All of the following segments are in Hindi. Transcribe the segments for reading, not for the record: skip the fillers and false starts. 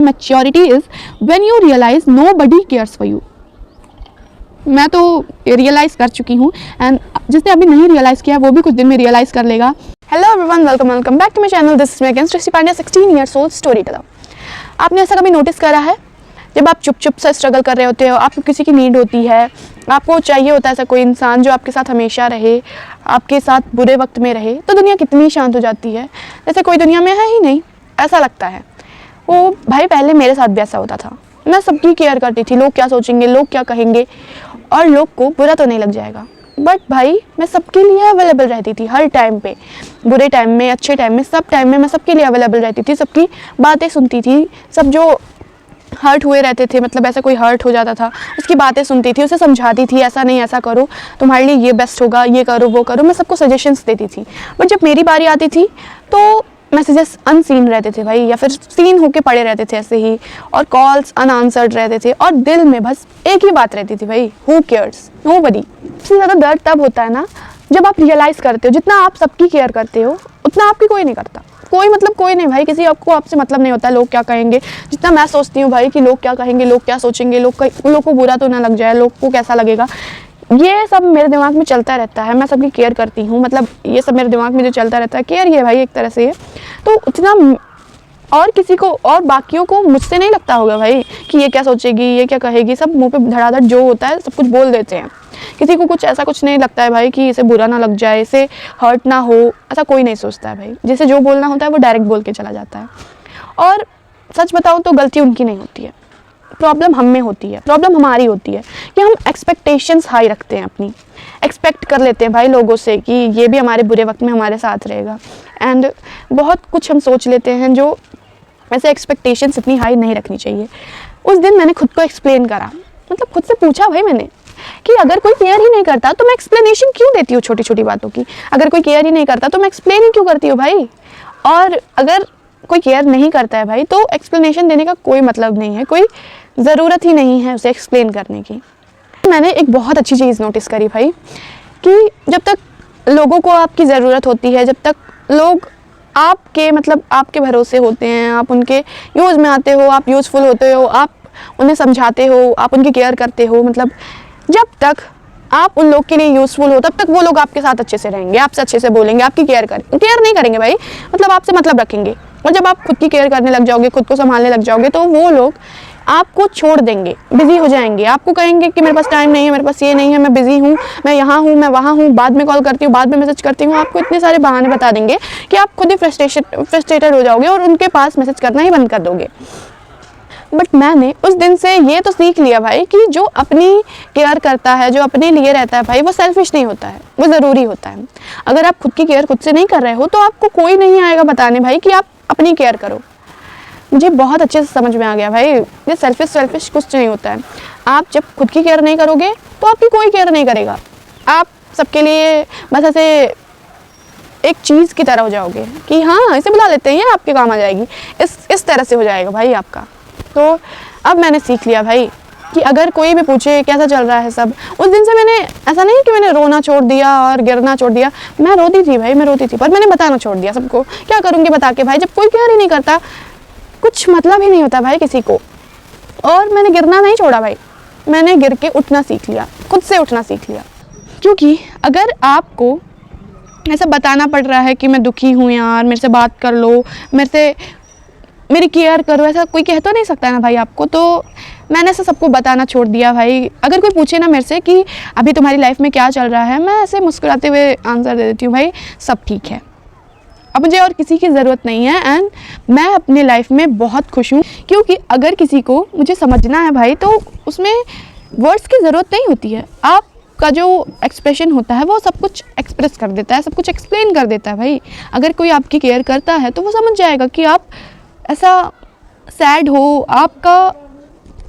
Maturity is when you realise nobody cares for you. मैं तो रियलाइज़ कर चुकी हूँ एंड जिसने अभी नहीं रियलाइज़ किया वो भी कुछ दिन में रियलाइज़ कर लेगा। Hello everyone, welcome back to my channel. This is me again Srishti Pandya, 16 years old story teller. आपने ऐसा कभी नोटिस करा है, जब आप चुप से स्ट्रगल कर रहे होते हो, आपको किसी की नीड होती है, आपको चाहिए होता है ऐसा कोई इंसान जो आपके साथ हमेशा रहे, आपके साथ बुरे वक्त में रहे, तो दुनिया कितनी शांत हो जाती है, जैसे कोई दुनिया में है ही नहीं, ऐसा लगता है। वो भाई पहले मेरे साथ भी ऐसा होता था। मैं सबकी केयर करती थी, लोग क्या सोचेंगे, लोग क्या कहेंगे, और लोग को बुरा तो नहीं लग जाएगा, बट भाई मैं सबके लिए अवेलेबल रहती थी हर टाइम पे, बुरे टाइम में, अच्छे टाइम में, सब टाइम में मैं सबके लिए अवेलेबल रहती थी, सबकी बातें सुनती थी। सब जो हर्ट हुए रहते थे, मतलब ऐसा कोई हर्ट हो जाता था, उसकी बातें सुनती थी, उसे समझाती थी, ऐसा नहीं ऐसा करो, तुम्हारे लिए ये बेस्ट होगा, ये करो वो करो, मैं सबको सजेशंस देती थी। बट जब मेरी बारी आती थी तो मैसेजेस अनसीन रहते थे भाई, या फिर सीन होके पड़े रहते थे ऐसे ही, और कॉल्स अनआंसर्ड रहते थे, और दिल में बस एक ही बात रहती थी भाई, हु केयर्स, नोबडी। सबसे ज़्यादा दर्द तब होता है ना जब आप रियलाइज़ करते हो जितना आप सबकी केयर करते हो उतना आपकी कोई नहीं करता। कोई मतलब कोई नहीं भाई, किसी आपको आपसे मतलब नहीं होता लोग क्या कहेंगे। जितना मैं सोचती हूँ भाई कि लोग क्या कहेंगे, लोग क्या सोचेंगे, लोग को बुरा तो ना लग जाए, लोग को कैसा लगेगा, ये सब मेरे दिमाग में चलता रहता है। मैं सबकी केयर करती हूँ, मतलब ये सब मेरे दिमाग में जो चलता रहता है, केयर ये भाई एक तरह से, तो उतना और किसी को और बाकियों को मुझसे नहीं लगता होगा भाई कि ये क्या सोचेगी, ये क्या कहेगी। सब मुंह पे धड़ाधड़ जो होता है सब कुछ बोल देते हैं। किसी को कुछ ऐसा कुछ नहीं लगता है भाई कि इसे बुरा ना लग जाए, इसे हर्ट ना हो, ऐसा कोई नहीं सोचता है भाई। जिसे जो बोलना होता है वो डायरेक्ट बोल के चला जाता है। और सच बताऊँ तो गलती उनकी नहीं होती है, प्रॉब्लम हम में होती है, प्रॉब्लम हमारी होती है कि हम एक्सपेक्टेशंस हाई रखते हैं, अपनी एक्सपेक्ट कर लेते हैं भाई लोगों से कि ये भी हमारे बुरे वक्त में हमारे साथ रहेगा, एंड बहुत कुछ हम सोच लेते हैं जो ऐसे एक्सपेक्टेशंस इतनी हाई नहीं रखनी चाहिए। उस दिन मैंने खुद को एक्सप्लेन करा, मतलब खुद से पूछा भाई मैंने कि अगर कोई केयर ही नहीं करता तो मैं एक्सप्लेनेशन क्यों देती हूँ छोटी छोटी बातों की। अगर कोई केयर ही नहीं करता तो मैं एक्सप्लेन ही क्यों करती हूँ भाई। और अगर कोई केयर नहीं करता है भाई तो एक्सप्लेनेशन देने का कोई मतलब नहीं है, कोई ज़रूरत ही नहीं है उसे एक्सप्लेन करने की। मैंने एक बहुत अच्छी चीज़ नोटिस करी भाई कि जब तक लोगों को आपकी ज़रूरत होती है, जब तक लोग आपके मतलब आपके भरोसे होते हैं, आप उनके यूज़ में आते हो, आप यूज़फुल होते हो, आप उन्हें समझाते हो, आप उनकी केयर करते हो, मतलब जब तक आप उन लोग के लिए यूज़फुल हो तब तक वो लोग आपके साथ अच्छे से रहेंगे, आपसे अच्छे से बोलेंगे, आपकी केयर नहीं करेंगे भाई, मतलब आपसे मतलब रखेंगे। और जब आप खुद की केयर करने लग जाओगे, खुद को संभालने लग जाओगे, तो वो लोग आपको छोड़ देंगे, बिजी हो जाएंगे, आपको कहेंगे कि मेरे पास टाइम नहीं है, मेरे पास ये नहीं है, मैं बिजी हूँ, मैं यहाँ हूँ, मैं वहाँ हूँ, बाद में कॉल करती हूँ, बाद में मैसेज करती हूँ। आपको इतने सारे बहाने बता देंगे कि आप खुद ही फ्रस्ट्रेटेड हो जाओगे और उनके पास मैसेज करना ही बंद कर दोगे। बट मैंने उस दिन से ये तो सीख लिया भाई कि जो अपनी केयर करता है, जो अपने लिए रहता है भाई, वो सेल्फिश नहीं होता है, वो ज़रूरी होता है। अगर आप खुद की केयर खुद से नहीं कर रहे हो तो आपको कोई नहीं आएगा बताने भाई कि आप अपनी केयर करो। मुझे बहुत अच्छे से समझ में आ गया भाई, ये सेल्फिश कुछ नहीं होता है। आप जब खुद की केयर नहीं करोगे तो आपकी कोई केयर नहीं करेगा, आप सबके लिए बस ऐसे एक चीज़ की तरह हो जाओगे कि हाँ इसे बुला लेते हैं, ये आपके काम आ जाएगी, इस तरह से हो जाएगा भाई आपका। तो अब मैंने सीख लिया भाई कि अगर कोई भी पूछे कैसा चल रहा है सब, उस दिन से मैंने ऐसा नहीं कि मैंने रोना छोड़ दिया और गिरना छोड़ दिया। मैं रोती थी भाई, मैं रोती थी, पर मैंने बताना छोड़ दिया सबको। क्या करूँगी बता के भाई, जब कोई केयर ही नहीं करता, कुछ मतलब ही नहीं होता भाई किसी को। और मैंने गिरना नहीं छोड़ा भाई, मैंने गिर के उठना सीख लिया, खुद से उठना सीख लिया। क्योंकि अगर आपको ऐसा बताना पड़ रहा है कि मैं दुखी हूँ यार, मेरे से बात कर लो, मेरी केयर करो, ऐसा कोई कह तो नहीं सकता ना भाई आपको। तो मैंने ऐसा सबको बताना छोड़ दिया भाई। अगर कोई पूछे ना मेरे से कि अभी तुम्हारी लाइफ में क्या चल रहा है, मैं ऐसे मुस्कुराते हुए आंसर दे देती हूँ भाई सब ठीक है, अब मुझे और किसी की ज़रूरत नहीं है, एंड मैं अपने लाइफ में बहुत खुश हूँ। क्योंकि अगर किसी को मुझे समझना है भाई तो उसमें वर्ड्स की ज़रूरत नहीं होती है। आपका जो एक्सप्रेशन होता है वो सब कुछ एक्सप्रेस कर देता है, सब कुछ एक्सप्लेन कर देता है भाई। अगर कोई आपकी केयर करता है तो वो समझ जाएगा कि आप ऐसा सैड हो, आपका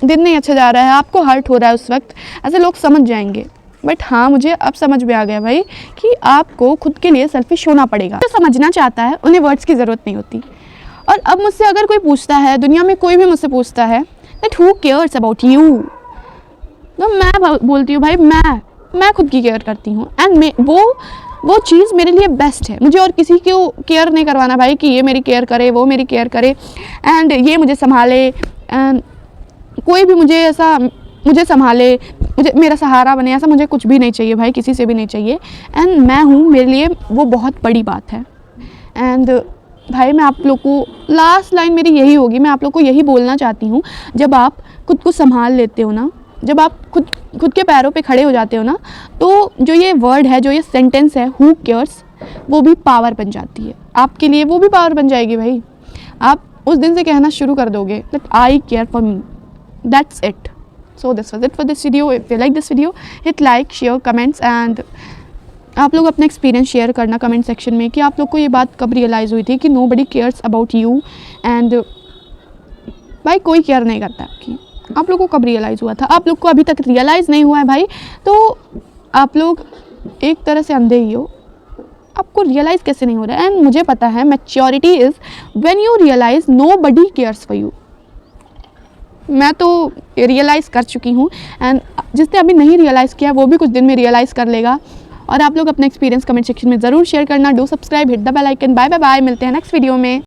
दिन नहीं अच्छा जा रहा है, आपको हर्ट हो रहा है उस वक्त, ऐसे लोग समझ जाएंगे। बट हाँ, मुझे अब समझ में आ गया भाई कि आपको खुद के लिए सेल्फिश होना पड़ेगा। जो समझना चाहता है उन्हें वर्ड्स की ज़रूरत नहीं होती। और अब मुझसे अगर कोई पूछता है, दुनिया में कोई भी मुझसे पूछता है that who cares about you, तो मैं बोलती हूँ भाई मैं खुद की केयर करती हूँ, एंड वो वो चीज़ मेरे लिए बेस्ट है। मुझे और किसी को केयर नहीं करवाना भाई कि ये मेरी केयर करे, वो मेरी केयर करे एंड ये मुझे संभाले एंड कोई भी मुझे ऐसा मुझे संभाले, मुझे मेरा सहारा बने, ऐसा मुझे कुछ भी नहीं चाहिए भाई, किसी से भी नहीं चाहिए। एंड मैं हूँ, मेरे लिए वो बहुत बड़ी बात है। एंड भाई मैं आप लोग को लास्ट लाइन मेरी यही होगी, मैं आप लोग को यही बोलना चाहती हूँ, जब आप खुद को संभाल लेते हो ना, जब आप खुद के पैरों पे खड़े हो जाते हो ना, तो जो ये वर्ड है, जो ये सेंटेंस है हु केयर्स, वो भी पावर बन जाती है आपके लिए, वो भी पावर बन जाएगी भाई। आप उस दिन से कहना शुरू कर दोगे that I care for me, that's it. So this was it for this video. If you like this video hit like, share, comments and आप लोग अपना एक्सपीरियंस शेयर करना कमेंट सेक्शन में कि आप लोग को ये बात कब रियलाइज़ हुई थी कि nobody cares about you and भाई कोई केयर नहीं करता आपकी। आप लोग को कब रियलाइज़ हुआ था? आप लोग को अभी तक रियलाइज़ नहीं हुआ है भाई, तो आप लोग एक तरह से अंधे ही हो। आपको रियलाइज़ कैसे नहीं हो रहा है? एंड मुझे पता है maturity is when you realise nobody cares for you. मैं तो रियलाइज़ कर चुकी हूँ एंड जिसने अभी नहीं रियलाइज़ किया वो भी कुछ दिन में रियलाइज़ कर लेगा। और आप लोग अपना एक्सपीरियंस कमेंट सेक्शन में ज़रूर शेयर करना। Do subscribe, hit the bell icon. Bye bye bye, मिलते हैं नेक्स्ट वीडियो में।